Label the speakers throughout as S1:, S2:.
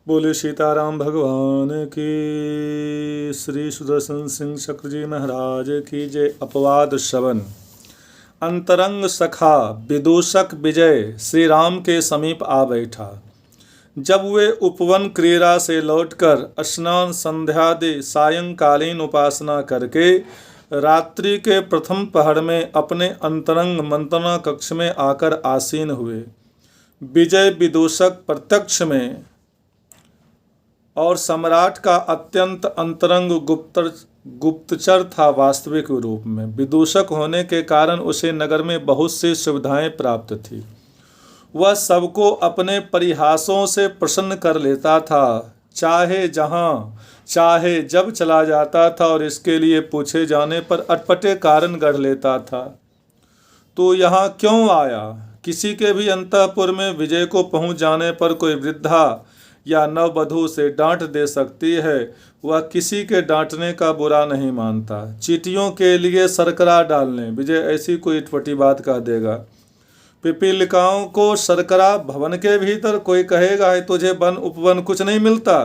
S1: बोले सीताराम भगवान की। श्री सुदर्शन सिंह चक्र जी महाराज की जय। अपवाद श्रवण। अंतरंग सखा विदूषक विजय श्री राम के समीप आ बैठा। जब वे उपवन क्रीड़ा से लौटकर स्नान संध्यादि सायंकालीन उपासना करके रात्रि के प्रथम पहर में अपने अंतरंग मंत्रणा कक्ष में आकर आसीन हुए, विजय विदूषक प्रत्यक्ष में और सम्राट का अत्यंत अंतरंग गुप्तचर था। वास्तविक रूप में विदूषक होने के कारण उसे नगर में बहुत सी सुविधाएं प्राप्त थी। वह सबको अपने परिहासों से प्रसन्न कर लेता था, चाहे जहाँ चाहे जब चला जाता था और इसके लिए पूछे जाने पर अटपटे कारण गढ़ लेता था। तो यहाँ क्यों आया? किसी के भी अंतःपुर में विजय को पहुँच जाने पर कोई वृद्धा या नववधू से डांट दे सकती है, वह किसी के डांटने का बुरा नहीं मानता। चींटियों के लिए शर्करा डालने विजय ऐसी कोई इटपटी बात कह देगा। पिपीलिकाओं को शर्करा भवन के भीतर कोई कहेगा है तुझे वन उपवन कुछ नहीं मिलता,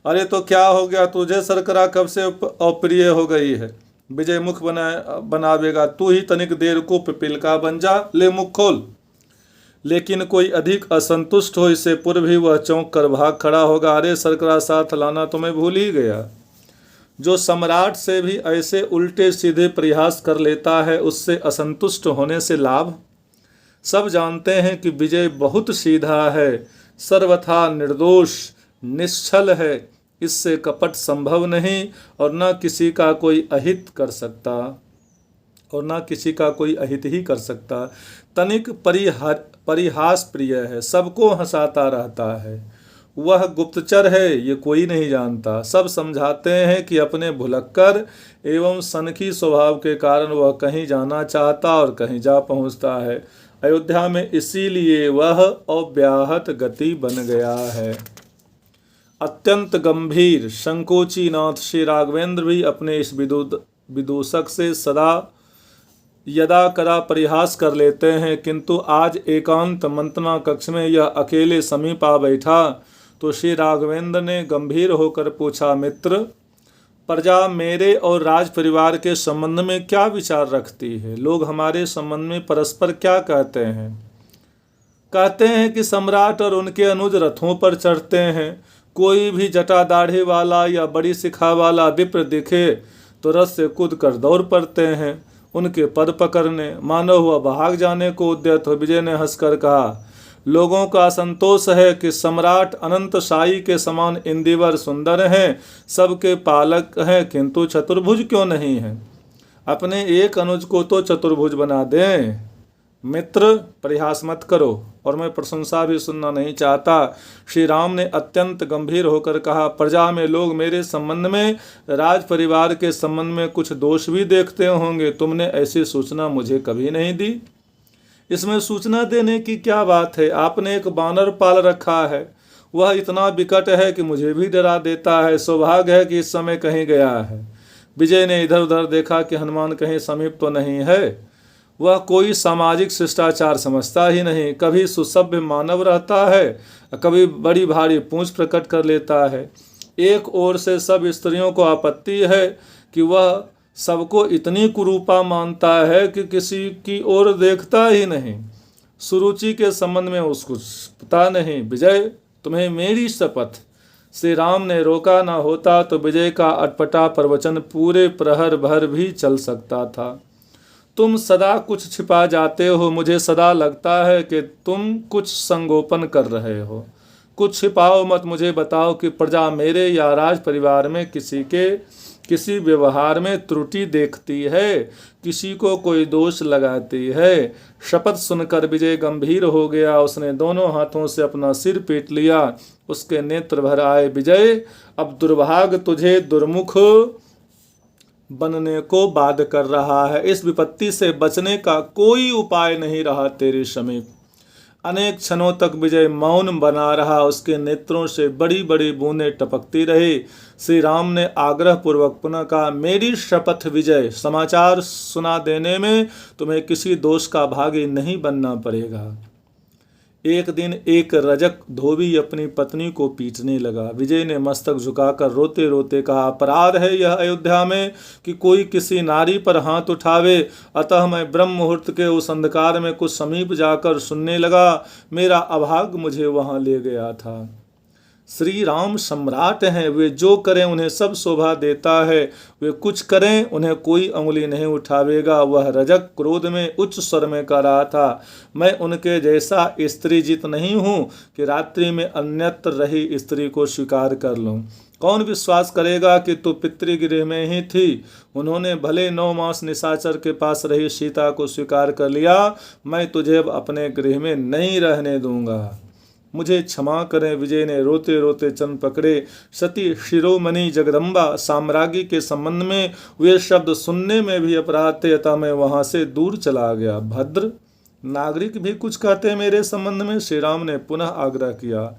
S1: अरे तो क्या हो गया, तुझे शर्करा कब से अप्रिय हो गई है? विजय मुख बनावेगा, तू ही तनिक देर को पिपीलिका बन जा, ले मुख खोल। लेकिन कोई अधिक असंतुष्ट हो इससे पूर्व ही वह चौंक कर भाग खड़ा होगा, अरे शर्करा साथ लाना तो मैं भूल ही गया। जो सम्राट से भी ऐसे उल्टे सीधे प्रयास कर लेता है उससे असंतुष्ट होने से लाभ? सब जानते हैं कि विजय बहुत सीधा है, सर्वथा निर्दोष निश्चल है, इससे कपट संभव नहीं और न किसी का कोई अहित कर सकता और न किसी का कोई अहित ही कर सकता। तनिक परिहास प्रिय है, सबको हंसाता रहता है। वह गुप्तचर है ये कोई नहीं जानता। सब समझाते हैं कि अपने भुलक्कर एवं सनकी स्वभाव के कारण वह कहीं जाना चाहता और कहीं जा पहुंचता है। अयोध्या में इसीलिए वह अव्याहत गति बन गया है। अत्यंत गंभीर संकोची नाथ श्री राघवेंद्र भी अपने इस विदूषक से सदा यदा कदा परिहास कर लेते हैं, किंतु आज एकांत मंत्रणा कक्ष में यह अकेले समीप आ बैठा तो श्री राघवेंद्र ने गंभीर होकर पूछा, मित्र, प्रजा मेरे और राज परिवार के संबंध में क्या विचार रखती है? लोग हमारे संबंध में परस्पर क्या कहते हैं? कहते हैं कि सम्राट और उनके अनुज रथों पर चढ़ते हैं। कोई भी जटा दाढ़ी वाला या बड़ी शिखा वाला विप्र दिखे तो रथ से कूद कर दौड़ पड़ते हैं उनके पद पकड़ने, मानो हुआ भाग जाने को उद्यत हो। विजय ने हंसकर कहा, लोगों का संतोष है कि सम्राट अनंत शाही के समान इंदिवर सुंदर हैं, सबके पालक हैं, किंतु चतुर्भुज क्यों नहीं हैं? अपने एक अनुज को तो चतुर्भुज बना दें। मित्र, परिहास मत करो और मैं प्रशंसा भी सुनना नहीं चाहता। श्री राम ने अत्यंत गंभीर होकर कहा, प्रजा में लोग मेरे संबंध में, राज परिवार के संबंध में कुछ दोष भी देखते होंगे। तुमने ऐसी सूचना मुझे कभी नहीं दी। इसमें सूचना देने की क्या बात है? आपने एक बानर पाल रखा है, वह इतना विकट है कि मुझे भी डरा देता है। सौभाग्य है कि इस समय कहीं गया है। विजय ने इधर उधर देखा कि हनुमान कहीं समीप तो नहीं है। वह कोई सामाजिक शिष्टाचार समझता ही नहीं, कभी सुसभ्य मानव रहता है, कभी बड़ी भारी पूंछ प्रकट कर लेता है। एक ओर से सब स्त्रियों को आपत्ति है कि वह सबको इतनी कुरूपा मानता है कि किसी की ओर देखता ही नहीं। सुरुचि के संबंध में उसको पता नहीं। विजय, तुम्हें मेरी शपथ। श्री राम ने रोका ना होता तो विजय का अटपटा प्रवचन पूरे प्रहर भर भी चल सकता था। तुम सदा कुछ छिपा जाते हो, मुझे सदा लगता है कि तुम कुछ संगोपन कर रहे हो। कुछ छिपाओ मत, मुझे बताओ कि प्रजा मेरे या राज परिवार में किसी व्यवहार में त्रुटि देखती है, किसी को कोई दोष लगाती है। शपथ सुनकर विजय गंभीर हो गया। उसने दोनों हाथों से अपना सिर पीट लिया, उसके नेत्र भर आए। विजय, अब दुर्भाग्य तुझे दुर्मुख बनने को बाध्य कर रहा है। इस विपत्ति से बचने का कोई उपाय नहीं रहा तेरे समीप। अनेक क्षणों तक विजय मौन बना रहा, उसके नेत्रों से बड़ी बड़ी बूंदें टपकती रही। श्री राम ने आग्रह पूर्वक पुनः कहा, मेरी शपथ विजय, समाचार सुना देने में तुम्हें किसी दोष का भागी नहीं बनना पड़ेगा। एक दिन एक रजक धोबी अपनी पत्नी को पीटने लगा। विजय ने मस्तक झुकाकर रोते रोते कहा, अपराध है यह अयोध्या में कि कोई किसी नारी पर हाथ उठावे। अतः मैं ब्रह्म मुहूर्त के उस अंधकार में कुछ समीप जाकर सुनने लगा। मेरा अभाग्य मुझे वहां ले गया था। श्री राम सम्राट हैं, वे जो करें उन्हें सब शोभा देता है। वे कुछ करें उन्हें कोई अंगुली नहीं उठावेगा। वह रजक क्रोध में उच्च स्वर में कह रहा था, मैं उनके जैसा स्त्रीजित नहीं हूँ कि रात्रि में अन्यत्र रही स्त्री को स्वीकार कर लूँ। कौन विश्वास करेगा कि तू पितृगृह में ही थी। उन्होंने भले 9 मास निशाचर के पास रही सीता को स्वीकार कर लिया। मैं तुझे अब अपने गृह में नहीं रहने दूंगा। मुझे क्षमा करें। विजय ने रोते रोते चरण पकड़े। सती शिरोमणि जगदम्बा साम्राज्ञी के संबंध में वे शब्द सुनने में भी अपराध थे, अतः मैं वहां से दूर चला गया। भद्र नागरिक भी कुछ कहते हैं मेरे संबंध में, श्री राम ने पुनः आग्रह किया।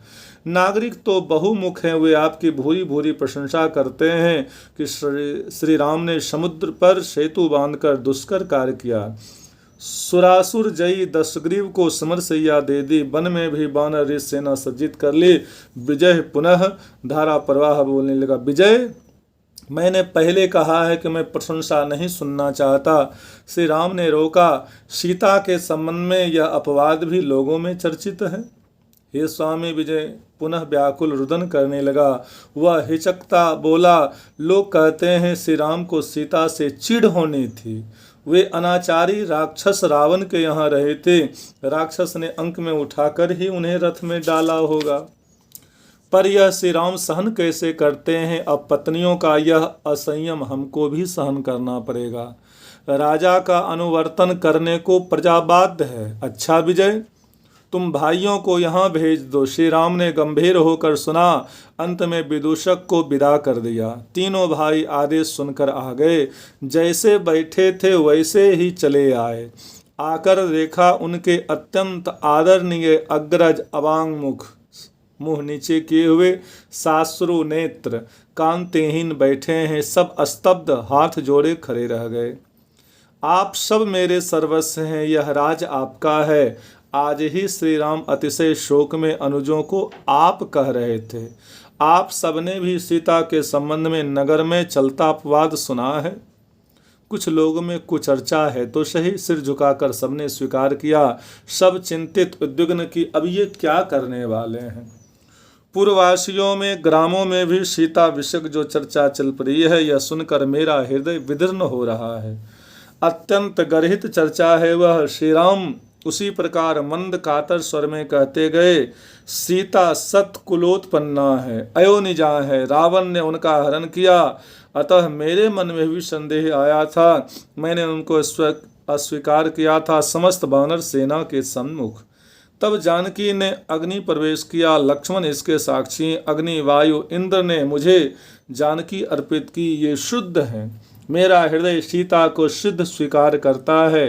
S1: नागरिक तो बहुमुख हैं, वे आपकी भूरी भूरी प्रशंसा करते हैं कि श्री राम ने समुद्र पर सेतु बांधकर दुष्कर कार्य किया, सुरासुर जयी दशग्रीव को समरसैया दे दी, वन में भी वानर सेना सज्जित कर ली। विजय पुनः धारा प्रवाह बोलने लगा, विजय मैंने पहले कहा है कि मैं प्रशंसा नहीं सुनना चाहता। श्री राम ने रोका, सीता के संबंध में यह अपवाद भी लोगों में चर्चित है। हे स्वामी, विजय पुनः व्याकुल रुदन करने लगा। वह हिचकता बोला, लोग कहते हैं श्री राम को सीता से चिढ़ होनी थी। वे अनाचारी राक्षस रावण के यहाँ रहे थे। राक्षस ने अंक में उठाकर ही उन्हें रथ में डाला होगा। पर यह श्री राम सहन कैसे करते हैं। अब पत्नियों का यह असंयम हमको भी सहन करना पड़ेगा। राजा का अनुवर्तन करने को प्रजा बाध्य है। अच्छा विजय, तुम भाइयों को यहाँ भेज दो। श्री राम ने गंभीर होकर सुना। अंत में विदूषक को विदा कर दिया। तीनों भाई आदेश सुनकर आ गए। जैसे बैठे थे वैसे ही चले आए। आकर देखा उनके अत्यंत आदरणीय अग्रज अवांग मुख, मुंह नीचे किए हुए, साश्रु नेत्र, कांतिहीन बैठे हैं। सब स्तब्ध हाथ जोड़े खड़े रह गए। आप सब मेरे सर्वस्व हैं, यह राज आपका है। आज ही श्री राम अतिशय शोक में अनुजों को आप कह रहे थे। आप सबने भी सीता के संबंध में नगर में चलता अपवाद सुना है। कुछ लोगों में कुचर्चा है तो सही, सिर झुकाकर सबने स्वीकार किया। सब चिंतित उद्विग्न कि अब ये क्या करने वाले हैं। पूर्ववासियों में ग्रामों में भी सीता विषयक जो चर्चा चल पड़ी है, यह सुनकर मेरा हृदय विदीर्ण हो रहा है। अत्यंत गर्हित चर्चा है वह। श्री राम उसी प्रकार मंद कातर स्वर में कहते गए, सीता सत्कुलोत्पन्ना है, अयोनिजा है। रावण ने उनका हरण किया, अतः मेरे मन में भी संदेह आया था। मैंने उनको अस्वीकार किया था समस्त वानर सेना के सम्मुख। तब जानकी ने अग्नि प्रवेश किया, लक्ष्मण इसके साक्षी। अग्नि, वायु, इंद्र ने मुझे जानकी अर्पित की, ये शुद्ध है। मेरा हृदय सीता को शुद्ध स्वीकार करता है,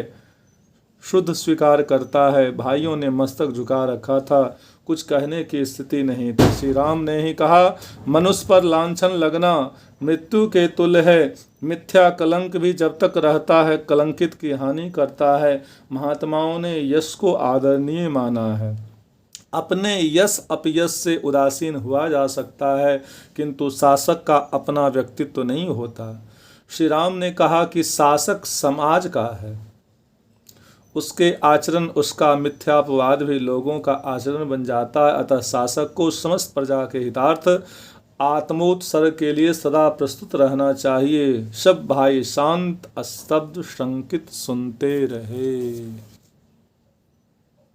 S1: शुद्ध स्वीकार करता है। भाइयों ने मस्तक झुका रखा था, कुछ कहने की स्थिति नहीं थी। श्री राम ने ही कहा, मनुष्य पर लांछन लगना मृत्यु के तुल्य है। मिथ्या कलंक भी जब तक रहता है कलंकित की हानि करता है। महात्माओं ने यश को आदरणीय माना है। अपने यश अपयश से उदासीन हुआ जा सकता है, किंतु शासक का अपना व्यक्तित्व नहीं होता। श्री राम ने कहा कि शासक समाज का है, उसके आचरण, उसका मिथ्यापवाद भी लोगों का आचरण बन जाता है। अतः शासक को समस्त प्रजा के हितार्थ आत्मोत्सर्ग के लिए सदा प्रस्तुत रहना चाहिए। सब भाई शांत स्तब्ध शंकित सुनते रहे।